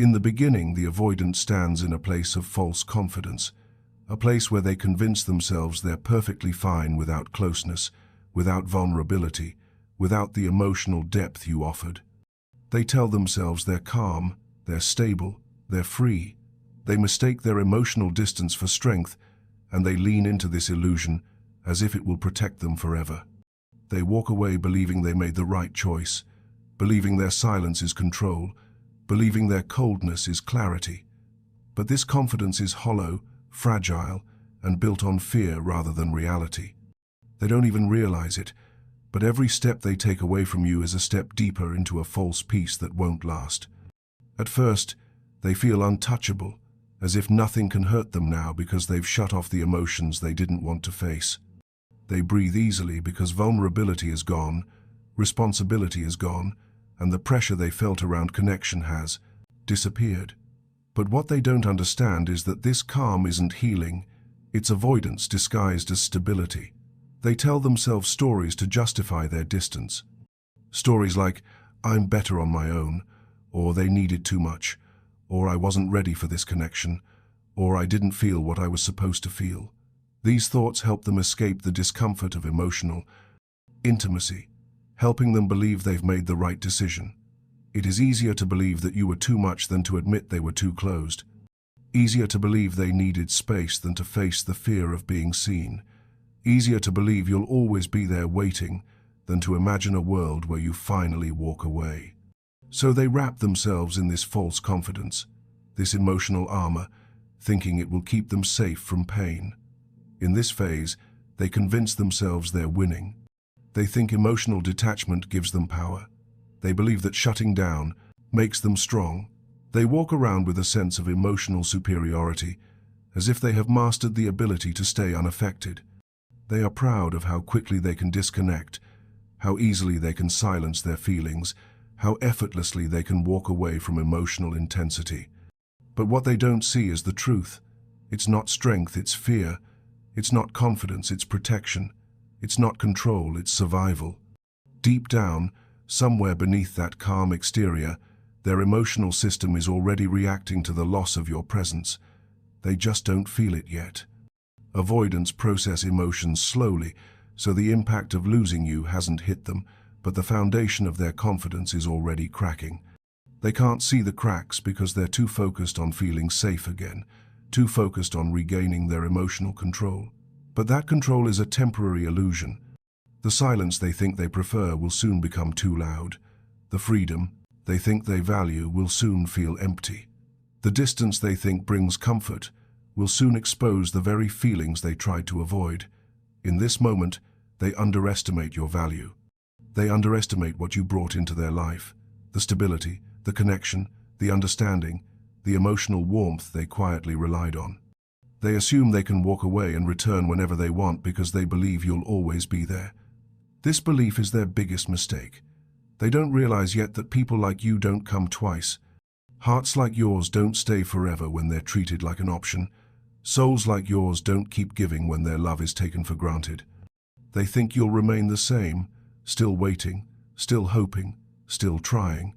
In the beginning, the avoidant stands in a place of false confidence, a place where they convince themselves they're perfectly fine without closeness, without vulnerability, without the emotional depth you offered. They tell themselves they're calm, they're stable, they're free. They mistake their emotional distance for strength, and they lean into this illusion as if it will protect them forever. They walk away believing they made the right choice, believing their silence is control, believing their coldness is clarity. But this confidence is hollow, fragile, and built on fear rather than reality. They don't even realize it, but every step they take away from you is a step deeper into a false peace that won't last. At first, they feel untouchable, as if nothing can hurt them now because they've shut off the emotions they didn't want to face. They breathe easily because vulnerability is gone, responsibility is gone, and the pressure they felt around connection has disappeared. But what they don't understand is that this calm isn't healing, it's avoidance disguised as stability. They tell themselves stories to justify their distance. Stories like, "I'm better on my own," or "they needed too much," or "I wasn't ready for this connection," or "I didn't feel what I was supposed to feel." These thoughts help them escape the discomfort of emotional intimacy, helping them believe they've made the right decision. It is easier to believe that you were too much than to admit they were too closed. Easier to believe they needed space than to face the fear of being seen. Easier to believe you'll always be there waiting than to imagine a world where you finally walk away. So they wrap themselves in this false confidence, this emotional armor, thinking it will keep them safe from pain. In this phase, they convince themselves they're winning. They think emotional detachment gives them power. They believe that shutting down makes them strong. They walk around with a sense of emotional superiority, as if they have mastered the ability to stay unaffected. They are proud of how quickly they can disconnect, how easily they can silence their feelings, how effortlessly they can walk away from emotional intensity. But what they don't see is the truth. It's not strength, it's fear. It's not confidence, it's protection. It's not control, it's survival. Deep down, somewhere beneath that calm exterior, their emotional system is already reacting to the loss of your presence. They just don't feel it yet. Avoidants process emotions slowly, so the impact of losing you hasn't hit them, but the foundation of their confidence is already cracking. They can't see the cracks because they're too focused on feeling safe again, too focused on regaining their emotional control. But that control is a temporary illusion. The silence they think they prefer will soon become too loud. The freedom they think they value will soon feel empty. The distance they think brings comfort will soon expose the very feelings they tried to avoid. In this moment, they underestimate your value. They underestimate what you brought into their life, the stability, the connection, the understanding, the emotional warmth they quietly relied on. They assume they can walk away and return whenever they want because they believe you'll always be there. This belief is their biggest mistake. They don't realize yet that people like you don't come twice. Hearts like yours don't stay forever when they're treated like an option. Souls like yours don't keep giving when their love is taken for granted. They think you'll remain the same, still waiting, still hoping, still trying.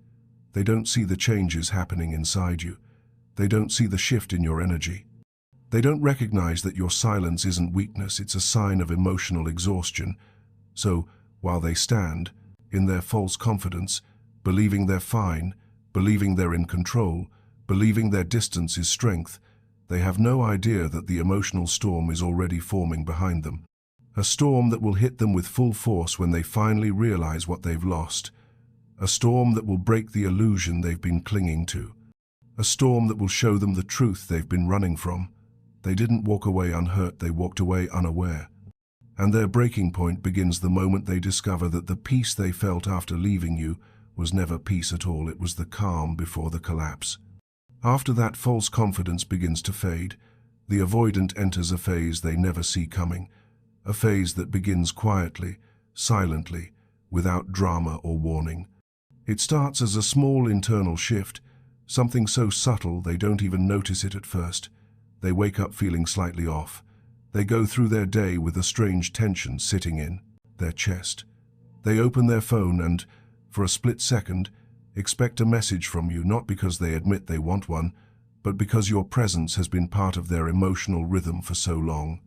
They don't see the changes happening inside you. They don't see the shift in your energy. They don't recognize that your silence isn't weakness, it's a sign of emotional exhaustion. So, while they stand, in their false confidence, believing they're fine, believing they're in control, believing their distance is strength, they have no idea that the emotional storm is already forming behind them. A storm that will hit them with full force when they finally realize what they've lost. A storm that will break the illusion they've been clinging to. A storm that will show them the truth they've been running from. They didn't walk away unhurt, they walked away unaware. And their breaking point begins the moment they discover that the peace they felt after leaving you was never peace at all, it was the calm before the collapse. After that false confidence begins to fade, the avoidant enters a phase they never see coming, a phase that begins quietly, silently, without drama or warning. It starts as a small internal shift, something so subtle they don't even notice it at first. They wake up feeling slightly off. They go through their day with a strange tension sitting in their chest. They open their phone and, for a split second, expect a message from you not because they admit they want one, but because your presence has been part of their emotional rhythm for so long.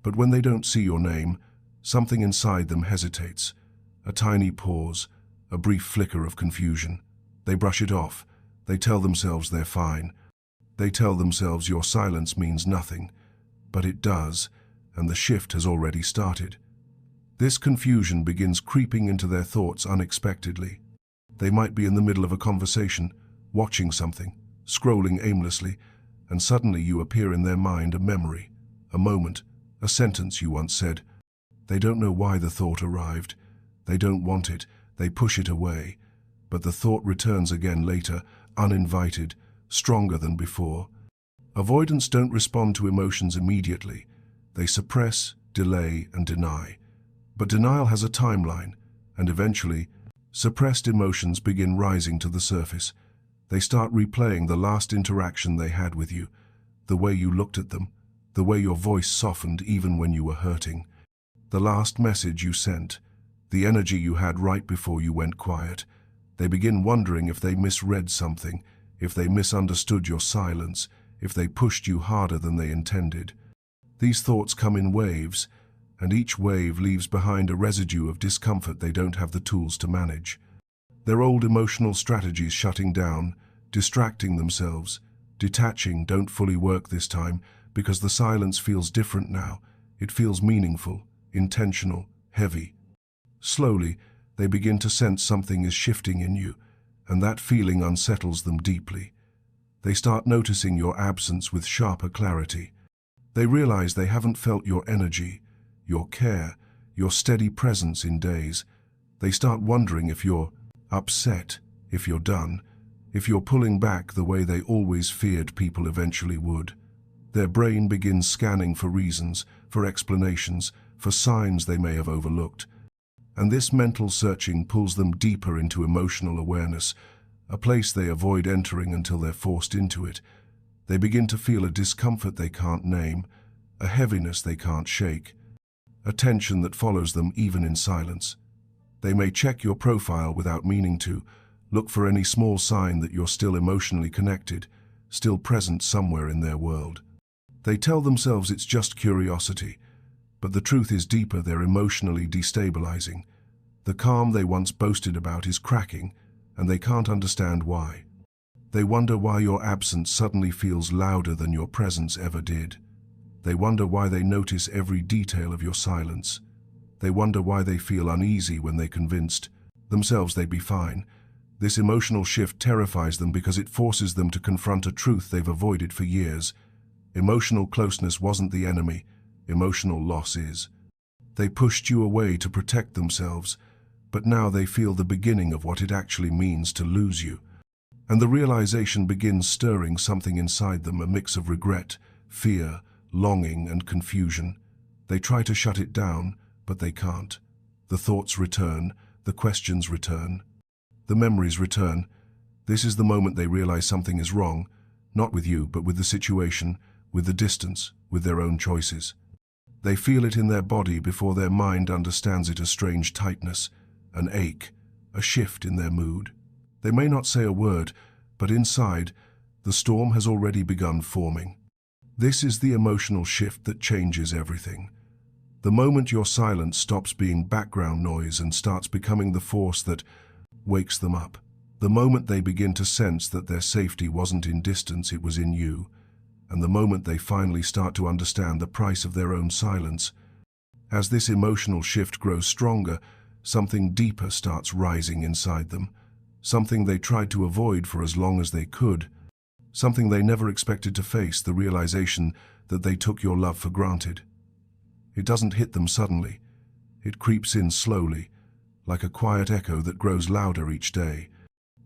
But when they don't see your name, something inside them hesitates. A tiny pause, a brief flicker of confusion. They brush it off. They tell themselves they're fine. They tell themselves your silence means nothing. But it does, and the shift has already started. This confusion begins creeping into their thoughts unexpectedly. They might be in the middle of a conversation, watching something, scrolling aimlessly, and suddenly you appear in their mind, a memory, a moment, a sentence you once said. They don't know why the thought arrived. They don't want it. They push it away. But the thought returns again later, uninvited, stronger than before. Avoidants don't respond to emotions immediately. They suppress, delay, and deny. But denial has a timeline, and eventually, suppressed emotions begin rising to the surface. They start replaying the last interaction they had with you, the way you looked at them, the way your voice softened even when you were hurting, the last message you sent, the energy you had right before you went quiet. They begin wondering if they misread something, if they misunderstood your silence, if they pushed you harder than they intended. These thoughts come in waves, and each wave leaves behind a residue of discomfort they don't have the tools to manage. Their old emotional strategies shutting down, distracting themselves, detaching don't fully work this time because the silence feels different now. It feels meaningful, intentional, heavy. Slowly, they begin to sense something is shifting in you, and that feeling unsettles them deeply. They start noticing your absence with sharper clarity. They realize they haven't felt your energy, your care, your steady presence in days. They start wondering if you're upset, if you're done, if you're pulling back the way they always feared people eventually would. Their brain begins scanning for reasons, for explanations, for signs they may have overlooked. And this mental searching pulls them deeper into emotional awareness, a place they avoid entering until they're forced into it. They begin to feel a discomfort they can't name, a heaviness they can't shake, a tension that follows them even in silence. They may check your profile without meaning to, look for any small sign that you're still emotionally connected, still present somewhere in their world. They tell themselves it's just curiosity, but the truth is deeper. They're emotionally destabilizing. The calm they once boasted about is cracking, and they can't understand why. They wonder why your absence suddenly feels louder than your presence ever did. They wonder why they notice every detail of your silence. They wonder why they feel uneasy when they convinced themselves they'd be fine. This emotional shift terrifies them because it forces them to confront a truth they've avoided for years. Emotional closeness wasn't the enemy. Emotional loss is. They pushed you away to protect themselves, but now they feel the beginning of what it actually means to lose you. And the realization begins stirring something inside them, a mix of regret, fear, longing, and confusion. They try to shut it down, but they can't. The thoughts return, the questions return, the memories return. This is the moment they realize something is wrong, not with you, but with the situation, with the distance, with their own choices. They feel it in their body before their mind understands it, a strange tightness, an ache, a shift in their mood. They may not say a word, but inside, the storm has already begun forming. This is the emotional shift that changes everything. The moment your silence stops being background noise and starts becoming the force that wakes them up. The moment they begin to sense that their safety wasn't in distance, it was in you. And the moment they finally start to understand the price of their own silence. As this emotional shift grows stronger, something deeper starts rising inside them. Something they tried to avoid for as long as they could. Something they never expected to face, the realization that they took your love for granted. It doesn't hit them suddenly. It creeps in slowly, like a quiet echo that grows louder each day.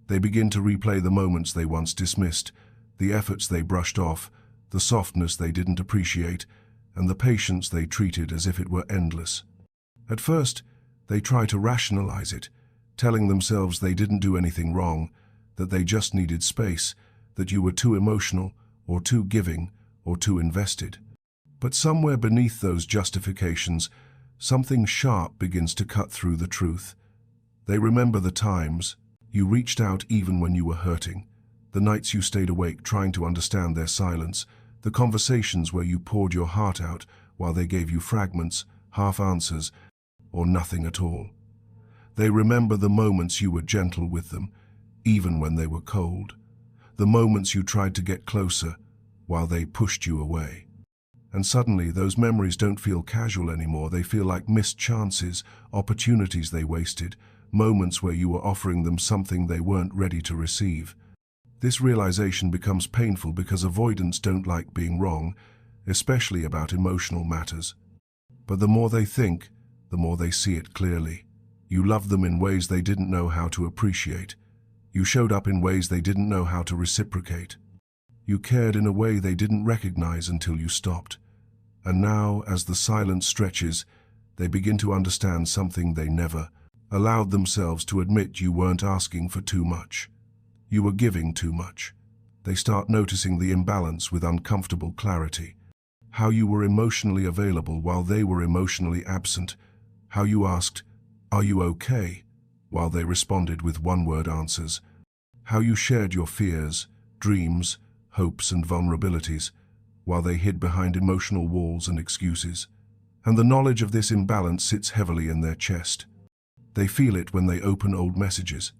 They begin to replay the moments they once dismissed, the efforts they brushed off, the softness they didn't appreciate, and the patience they treated as if it were endless. At first, they try to rationalize it, telling themselves they didn't do anything wrong, that they just needed space, that you were too emotional, or too giving, or too invested. But somewhere beneath those justifications, something sharp begins to cut through the truth. They remember the times, You reached out even when you were hurting. The nights you stayed awake trying to understand their silence, the conversations where you poured your heart out while they gave you fragments, half answers, or nothing at all. They remember the moments you were gentle with them, even when they were cold. The moments you tried to get closer while they pushed you away. And suddenly those memories don't feel casual anymore. They feel like missed chances, opportunities they wasted, moments where you were offering them something they weren't ready to receive. This realization becomes painful because avoidants don't like being wrong, especially about emotional matters. But the more they think, the more they see it clearly. You loved them in ways they didn't know how to appreciate. You showed up in ways they didn't know how to reciprocate. You cared in a way they didn't recognize until you stopped. And now, as the silence stretches, they begin to understand something they never allowed themselves to admit. You weren't asking for too much. You were giving too much. They start noticing the imbalance with uncomfortable clarity. How you were emotionally available while they were emotionally absent. How you asked, "Are you okay?" while they responded with one-word answers. How you shared your fears, dreams, hopes and vulnerabilities, while they hid behind emotional walls and excuses. And the knowledge of this imbalance sits heavily in their chest. They feel it when they open old messages.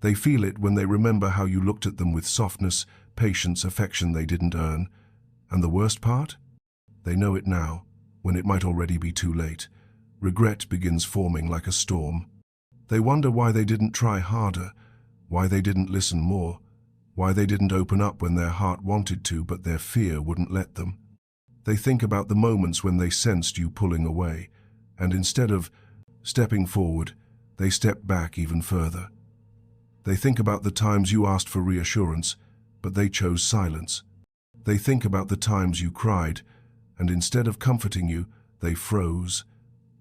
They feel it when they remember how you looked at them with softness, patience, affection they didn't earn. And the worst part? They know it now, when it might already be too late. Regret begins forming like a storm. They wonder why they didn't try harder, why they didn't listen more, why they didn't open up when their heart wanted to but their fear wouldn't let them. They think about the moments when they sensed you pulling away, and instead of stepping forward, they step back even further. They think about the times you asked for reassurance, but they chose silence. They think about the times you cried, and instead of comforting you, they froze.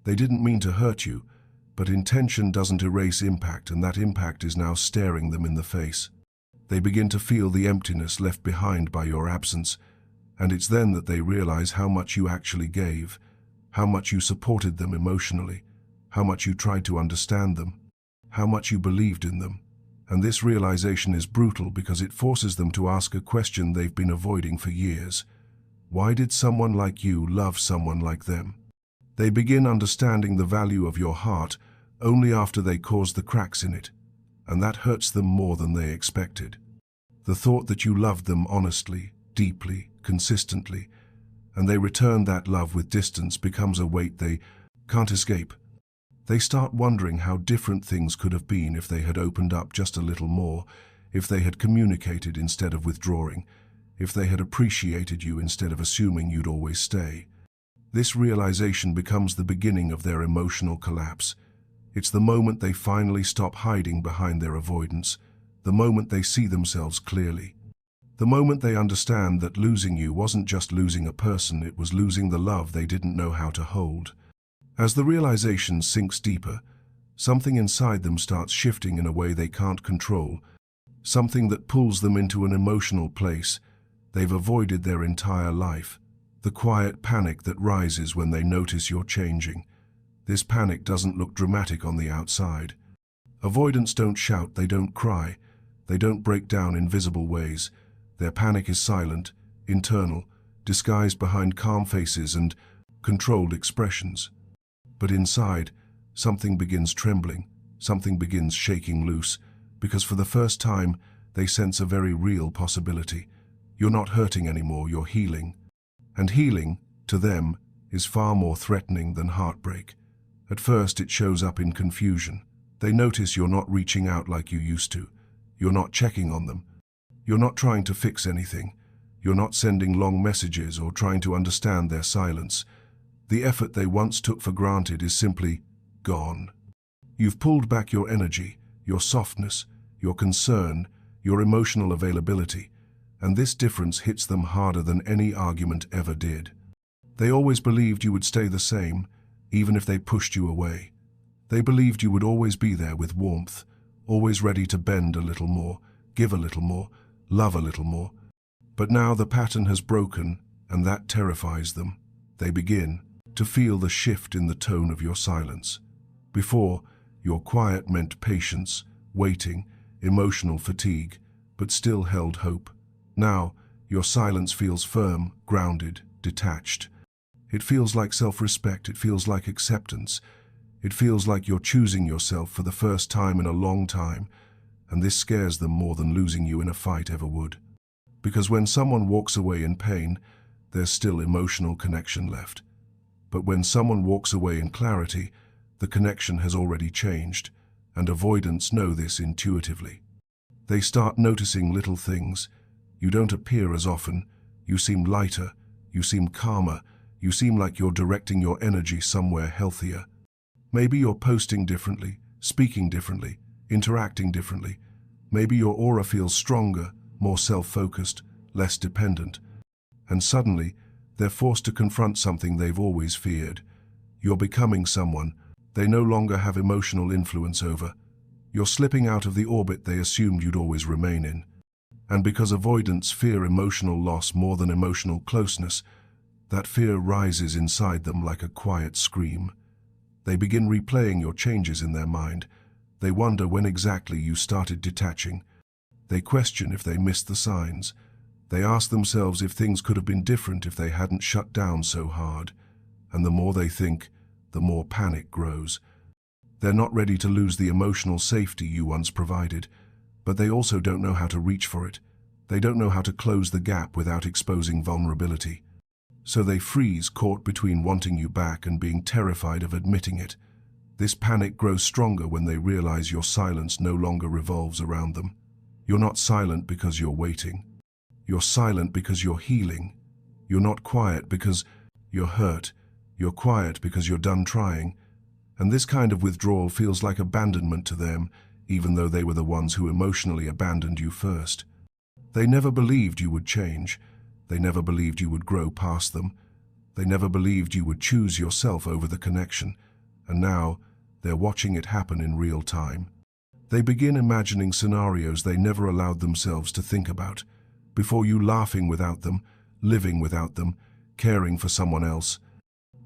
They didn't mean to hurt you, but intention doesn't erase impact, and that impact is now staring them in the face. They begin to feel the emptiness left behind by your absence, and it's then that they realize how much you actually gave, how much you supported them emotionally, how much you tried to understand them, how much you believed in them. And this realization is brutal because it forces them to ask a question they've been avoiding for years. Why did someone like you love someone like them? They begin understanding the value of your heart only after they caused the cracks in it, and that hurts them more than they expected. The thought that you loved them honestly, deeply, consistently, and they return that love with distance becomes a weight they can't escape. They start wondering how different things could have been if they had opened up just a little more, if they had communicated instead of withdrawing, if they had appreciated you instead of assuming you'd always stay. This realization becomes the beginning of their emotional collapse. It's the moment they finally stop hiding behind their avoidance, the moment they see themselves clearly. The moment they understand that losing you wasn't just losing a person, it was losing the love they didn't know how to hold. As the realization sinks deeper, something inside them starts shifting in a way they can't control, something that pulls them into an emotional place they've avoided their entire life. The quiet panic that rises when they notice you're changing. This panic doesn't look dramatic on the outside. Avoidants don't shout, they don't cry, they don't break down in visible ways. Their panic is silent, internal, disguised behind calm faces and controlled expressions. But inside, something begins trembling, something begins shaking loose, because for the first time, they sense a very real possibility. You're not hurting anymore, you're healing. And healing, to them, is far more threatening than heartbreak. At first, it shows up in confusion. They notice you're not reaching out like you used to. You're not checking on them. You're not trying to fix anything. You're not sending long messages or trying to understand their silence. The effort they once took for granted is simply gone. You've pulled back your energy, your softness, your concern, your emotional availability, and this difference hits them harder than any argument ever did. They always believed you would stay the same, even if they pushed you away. They believed you would always be there with warmth, always ready to bend a little more, give a little more, love a little more. But now the pattern has broken, and that terrifies them. They begin to feel the shift in the tone of your silence. Before, your quiet meant patience, waiting, emotional fatigue, but still held hope. Now, your silence feels firm, grounded, detached. It feels like self-respect, it feels like acceptance. It feels like you're choosing yourself for the first time in a long time, and this scares them more than losing you in a fight ever would. Because when someone walks away in pain, there's still emotional connection left. But when someone walks away in clarity, the connection has already changed, and avoidants know this intuitively. They start noticing little things. You don't appear as often, you seem lighter, you seem calmer, you seem like you're directing your energy somewhere healthier. Maybe you're posting differently, speaking differently, interacting differently. Maybe your aura feels stronger, more self-focused, less dependent. And suddenly, they're forced to confront something they've always feared. You're becoming someone they no longer have emotional influence over. You're slipping out of the orbit they assumed you'd always remain in. And because avoidants fear emotional loss more than emotional closeness, that fear rises inside them like a quiet scream. They begin replaying your changes in their mind. They wonder when exactly you started detaching. They question if they missed the signs. They ask themselves if things could have been different if they hadn't shut down so hard. And the more they think, the more panic grows. They're not ready to lose the emotional safety you once provided, but they also don't know how to reach for it. They don't know how to close the gap without exposing vulnerability. So they freeze, caught between wanting you back and being terrified of admitting it. This panic grows stronger when they realize your silence no longer revolves around them. You're not silent because you're waiting. You're silent because you're healing. You're not quiet because you're hurt. You're quiet because you're done trying. And this kind of withdrawal feels like abandonment to them, even though they were the ones who emotionally abandoned you first. They never believed you would change. They never believed you would grow past them. They never believed you would choose yourself over the connection. And now, they're watching it happen in real time. They begin imagining scenarios they never allowed themselves to think about. Before you, laughing without them, living without them, caring for someone else,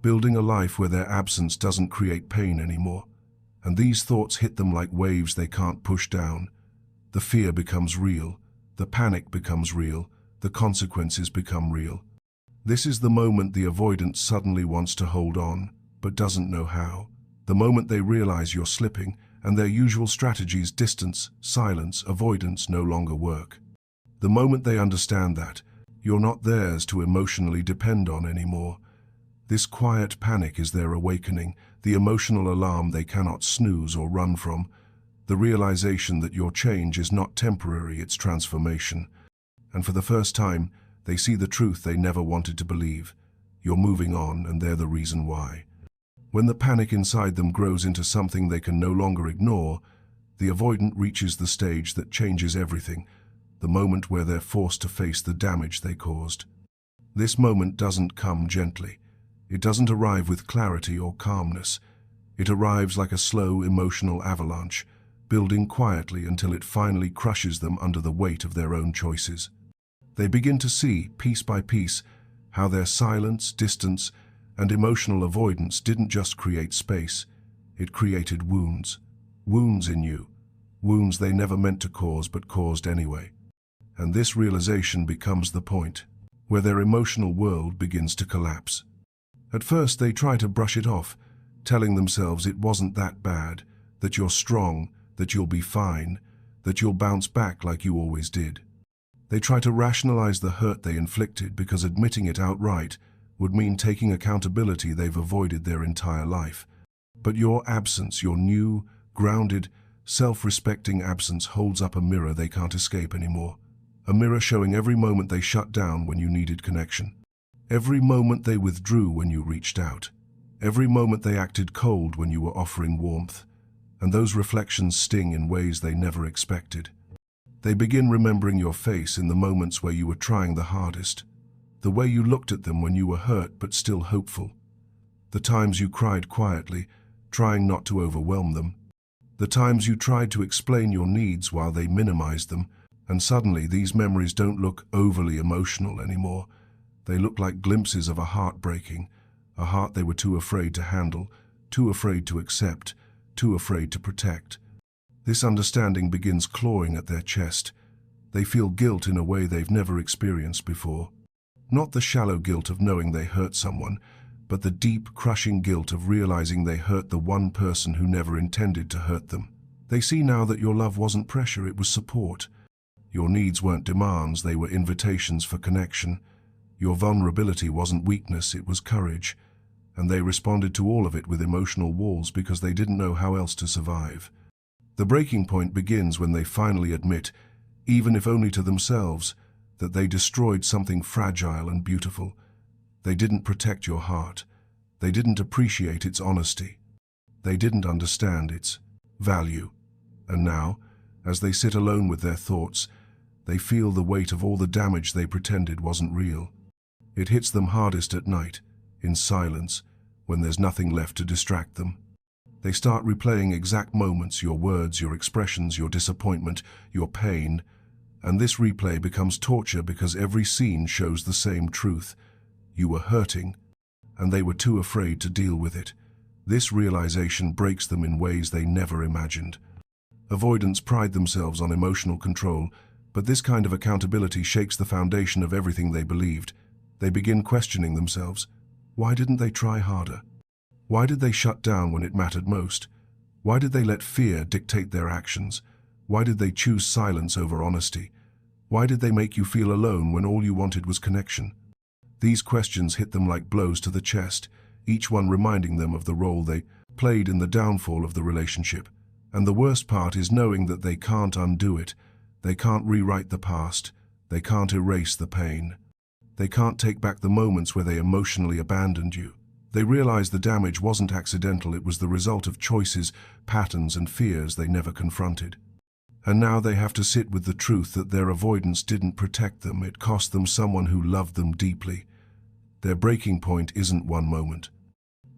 building a life where their absence doesn't create pain anymore. And these thoughts hit them like waves they can't push down. The fear becomes real. The panic becomes real. The consequences become real. This is the moment the avoidant suddenly wants to hold on, but doesn't know how. The moment they realize you're slipping, and their usual strategies, distance, silence, avoidance, no longer work. The moment they understand that you're not theirs to emotionally depend on anymore. This quiet panic is their awakening, the emotional alarm they cannot snooze or run from, the realization that your change is not temporary, it's transformation. And for the first time, they see the truth they never wanted to believe. You're moving on, and they're the reason why. When the panic inside them grows into something they can no longer ignore, the avoidant reaches the stage that changes everything, the moment where they're forced to face the damage they caused. This moment doesn't come gently. It doesn't arrive with clarity or calmness. It arrives like a slow emotional avalanche, building quietly until it finally crushes them under the weight of their own choices. They begin to see, piece by piece, how their silence, distance, and emotional avoidance didn't just create space, it created wounds. Wounds in you. Wounds they never meant to cause but caused anyway. And this realization becomes the point where their emotional world begins to collapse. At first they try to brush it off, telling themselves it wasn't that bad, that you're strong, that you'll be fine, that you'll bounce back like you always did. They try to rationalize the hurt they inflicted because admitting it outright would mean taking accountability they've avoided their entire life. But your absence, your new, grounded, self-respecting absence holds up a mirror they can't escape anymore. A mirror showing every moment they shut down when you needed connection. Every moment they withdrew when you reached out. Every moment they acted cold when you were offering warmth. And those reflections sting in ways they never expected. They begin remembering your face in the moments where you were trying the hardest. The way you looked at them when you were hurt but still hopeful. The times you cried quietly, trying not to overwhelm them. The times you tried to explain your needs while they minimized them. And suddenly these memories don't look overly emotional anymore. They look like glimpses of a heart breaking, a heart they were too afraid to handle, too afraid to accept, too afraid to protect. This understanding begins clawing at their chest. They feel guilt in a way they've never experienced before. Not the shallow guilt of knowing they hurt someone, but the deep, crushing guilt of realizing they hurt the one person who never intended to hurt them. They see now that your love wasn't pressure, it was support. Your needs weren't demands, they were invitations for connection. Your vulnerability wasn't weakness, it was courage. And they responded to all of it with emotional walls because they didn't know how else to survive. The breaking point begins when they finally admit, even if only to themselves, that they destroyed something fragile and beautiful. They didn't protect your heart. They didn't appreciate its honesty. They didn't understand its value. And now, as they sit alone with their thoughts, they feel the weight of all the damage they pretended wasn't real. It hits them hardest at night, in silence, when there's nothing left to distract them. They start replaying exact moments, your words, your expressions, your disappointment, your pain, and this replay becomes torture because every scene shows the same truth. You were hurting, and they were too afraid to deal with it. This realization breaks them in ways they never imagined. Avoidants pride themselves on emotional control, but this kind of accountability shakes the foundation of everything they believed. They begin questioning themselves. Why didn't they try harder? Why did they shut down when it mattered most? Why did they let fear dictate their actions? Why did they choose silence over honesty? Why did they make you feel alone when all you wanted was connection? These questions hit them like blows to the chest, each one reminding them of the role they played in the downfall of the relationship. And the worst part is knowing that they can't undo it. They can't rewrite the past. They can't erase the pain. They can't take back the moments where they emotionally abandoned you. They realize the damage wasn't accidental, it was the result of choices, patterns, and fears they never confronted. And now they have to sit with the truth that their avoidance didn't protect them, it cost them someone who loved them deeply. Their breaking point isn't one moment.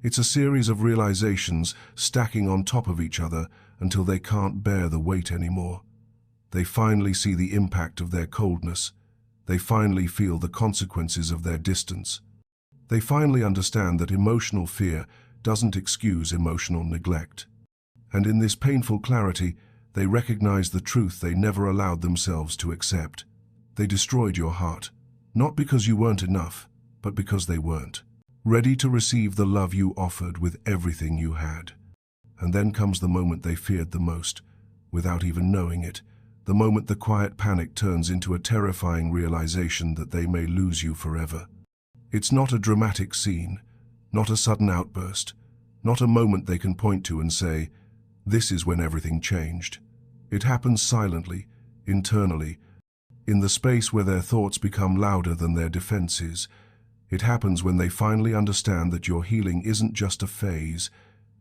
It's a series of realizations stacking on top of each other until they can't bear the weight anymore. They finally see the impact of their coldness. They finally feel the consequences of their distance. They finally understand that emotional fear doesn't excuse emotional neglect. And in this painful clarity, they recognize the truth they never allowed themselves to accept. They destroyed your heart, not because you weren't enough, but because they weren't ready to receive the love you offered with everything you had. And then comes the moment they feared the most, without even knowing it, the moment the quiet panic turns into a terrifying realization that they may lose you forever. It's not a dramatic scene, not a sudden outburst, not a moment they can point to and say, "This is when everything changed." It happens silently, internally, in the space where their thoughts become louder than their defenses. It happens when they finally understand that your healing isn't just a phase,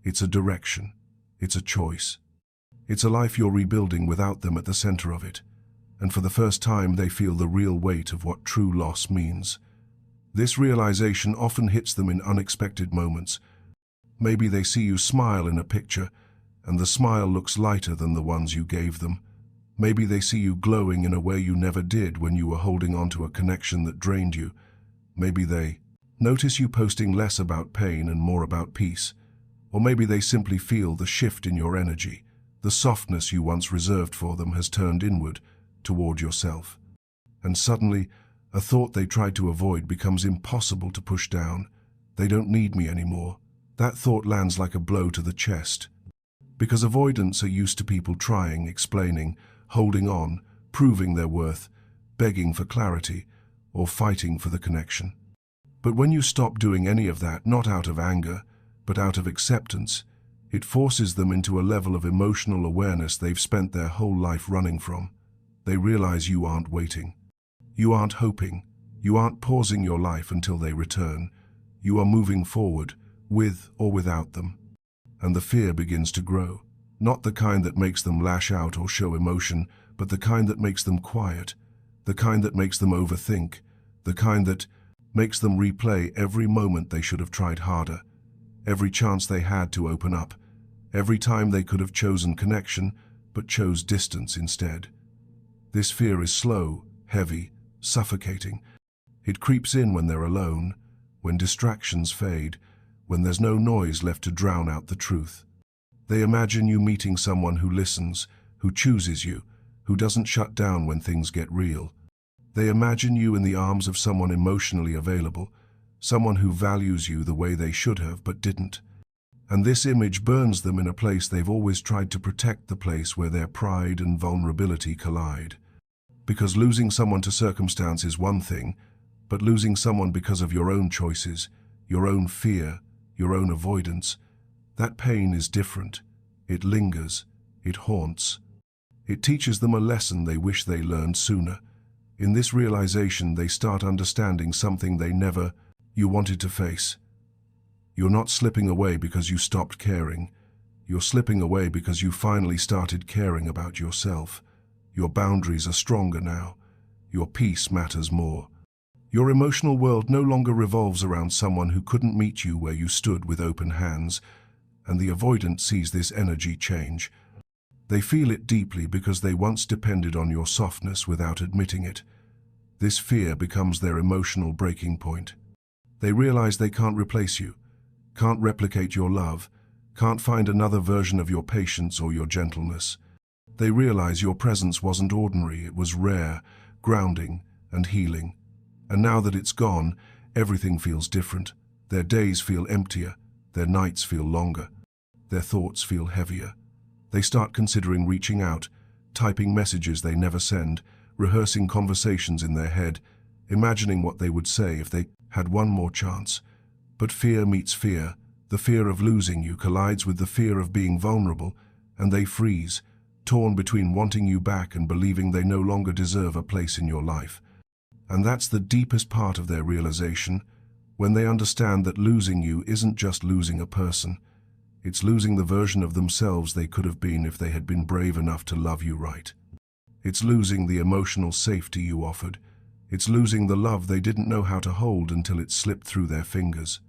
it's a direction, it's a choice. It's a life you're rebuilding without them at the center of it. And for the first time, they feel the real weight of what true loss means. This realization often hits them in unexpected moments. Maybe they see you smile in a picture, and the smile looks lighter than the ones you gave them. Maybe they see you glowing in a way you never did when you were holding on to a connection that drained you. Maybe they notice you posting less about pain and more about peace. Or maybe they simply feel the shift in your energy. The softness you once reserved for them has turned inward, toward yourself. And suddenly, a thought they tried to avoid becomes impossible to push down. They don't need me anymore. That thought lands like a blow to the chest. Because avoidants are used to people trying, explaining, holding on, proving their worth, begging for clarity, or fighting for the connection. But when you stop doing any of that, not out of anger, but out of acceptance, it forces them into a level of emotional awareness they've spent their whole life running from. They realize you aren't waiting. You aren't hoping. You aren't pausing your life until they return. You are moving forward, with or without them. And the fear begins to grow. Not the kind that makes them lash out or show emotion, but the kind that makes them quiet. The kind that makes them overthink. The kind that makes them replay every moment they should have tried harder. Every chance they had to open up. Every time they could have chosen connection, but chose distance instead. This fear is slow, heavy, suffocating. It creeps in when they're alone, when distractions fade, when there's no noise left to drown out the truth. They imagine you meeting someone who listens, who chooses you, who doesn't shut down when things get real. They imagine you in the arms of someone emotionally available, someone who values you the way they should have but didn't. And this image burns them in a place they've always tried to protect, the place where their pride and vulnerability collide. Because losing someone to circumstance is one thing, but losing someone because of your own choices, your own fear, your own avoidance, that pain is different. It lingers, it haunts. It teaches them a lesson they wish they learned sooner. In this realization, they start understanding something you wanted to face. You're not slipping away because you stopped caring. You're slipping away because you finally started caring about yourself. Your boundaries are stronger now. Your peace matters more. Your emotional world no longer revolves around someone who couldn't meet you where you stood with open hands, and the avoidant sees this energy change. They feel it deeply because they once depended on your softness without admitting it. This fear becomes their emotional breaking point. They realize they can't replace you, can't replicate your love, can't find another version of your patience or your gentleness. They realize your presence wasn't ordinary, it was rare, grounding, and healing. And now that it's gone, everything feels different. Their days feel emptier, their nights feel longer, their thoughts feel heavier. They start considering reaching out, typing messages they never send, rehearsing conversations in their head, imagining what they would say if they had one more chance. But fear meets fear. The fear of losing you collides with the fear of being vulnerable, and they freeze, torn between wanting you back and believing they no longer deserve a place in your life. And that's the deepest part of their realization, when they understand that losing you isn't just losing a person. It's losing the version of themselves they could have been if they had been brave enough to love you right. It's losing the emotional safety you offered. It's losing the love they didn't know how to hold until it slipped through their fingers.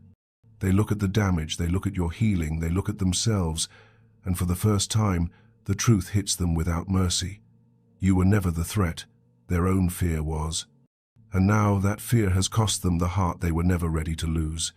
They look at the damage, they look at your healing, they look at themselves, and for the first time, the truth hits them without mercy. You were never the threat, their own fear was. And now that fear has cost them the heart they were never ready to lose.